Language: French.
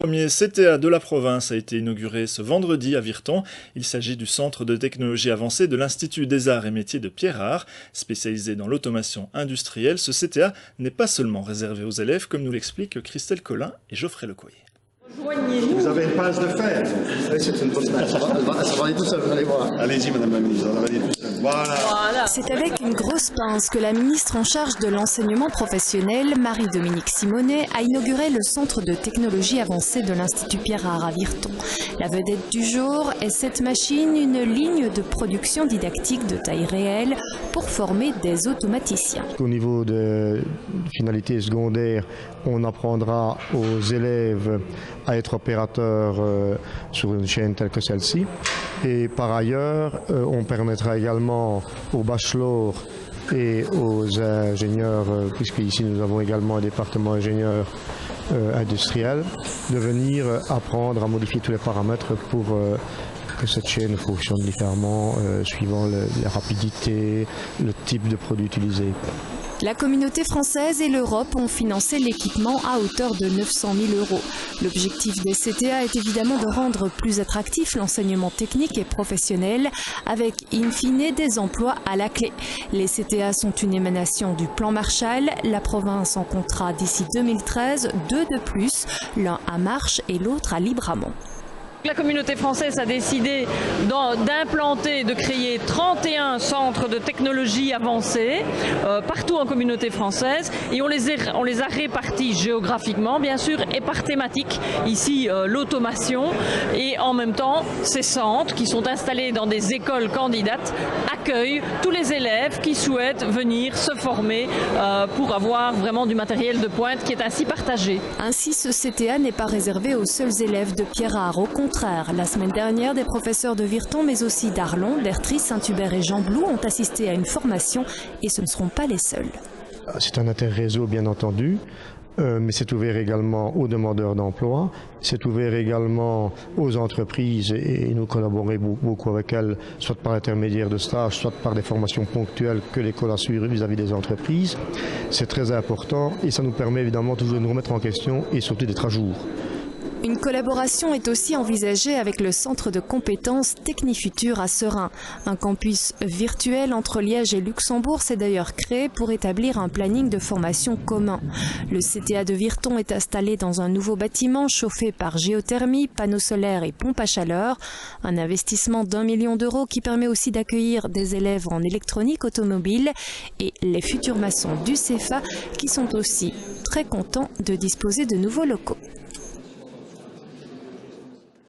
Le premier CTA de la province a été inauguré ce vendredi à Virton. Il s'agit du Centre de technologie avancée de l'Institut des arts et métiers de Pierre-Art. Spécialisé dans l'automation industrielle, ce CTA n'est pas seulement réservé aux élèves, comme nous l'expliquent Christelle Collin et Geoffrey Lecoyer. Vous avez une passe de fer. Oui, c'est une bonne passe. Ça va aller tout seul, vous allez voir. Allez-y, madame la ministre, ça va aller tout seul. Voilà. C'est avec une grosse pince que la ministre en charge de l'enseignement professionnel, Marie-Dominique Simonet, a inauguré le centre de technologie avancée de l'Institut Pierre-Art à Virton. La vedette du jour est cette machine, une ligne de production didactique de taille réelle pour former des automaticiens. Au niveau de finalité secondaire, on apprendra aux élèves à être opérateurs sur une chaîne telle que celle-ci. Et par ailleurs, on permettra également aux bachelors et aux ingénieurs, puisque ici nous avons également un département ingénieur industriel, de venir apprendre à modifier tous les paramètres pour que cette chaîne fonctionne différemment suivant la rapidité, le type de produit utilisé. La communauté française et l'Europe ont financé l'équipement à hauteur de 900 000 €. L'objectif des CTA est évidemment de rendre plus attractif l'enseignement technique et professionnel avec, in fine, des emplois à la clé. Les CTA sont une émanation du plan Marshall. La province en comptera d'ici 2013 deux de plus, l'un à Marche et l'autre à Libramont. La communauté française a décidé d'implanter, de créer 31 centres de technologie avancée partout en communauté française et on les a répartis géographiquement bien sûr et par thématique. Ici l'automation et en même temps ces centres qui sont installés dans des écoles candidates accueillent tous les élèves qui souhaitent venir se former pour avoir vraiment du matériel de pointe qui est ainsi partagé. Ainsi ce CTA n'est pas réservé aux seuls élèves de Pierre-Art. Au contraire, la semaine dernière, des professeurs de Virton, mais aussi d'Arlon, d'Ertry, Saint-Hubert et Jean-Blou ont assisté à une formation et ce ne seront pas les seuls. C'est un interréseau bien entendu, mais c'est ouvert également aux demandeurs d'emploi, c'est ouvert également aux entreprises et nous collaborons beaucoup avec elles, soit par l'intermédiaire de stages, soit par des formations ponctuelles que l'école assure vis-à-vis des entreprises. C'est très important et ça nous permet évidemment toujours de nous remettre en question et surtout d'être à jour. Une collaboration est aussi envisagée avec le centre de compétences Technifutur à Seraing. Un campus virtuel entre Liège et Luxembourg s'est d'ailleurs créé pour établir un planning de formation commun. Le CTA de Virton est installé dans un nouveau bâtiment chauffé par géothermie, panneaux solaires et pompes à chaleur. Un investissement d'1 million € qui permet aussi d'accueillir des élèves en électronique automobile et les futurs maçons du CEFA qui sont aussi très contents de disposer de nouveaux locaux.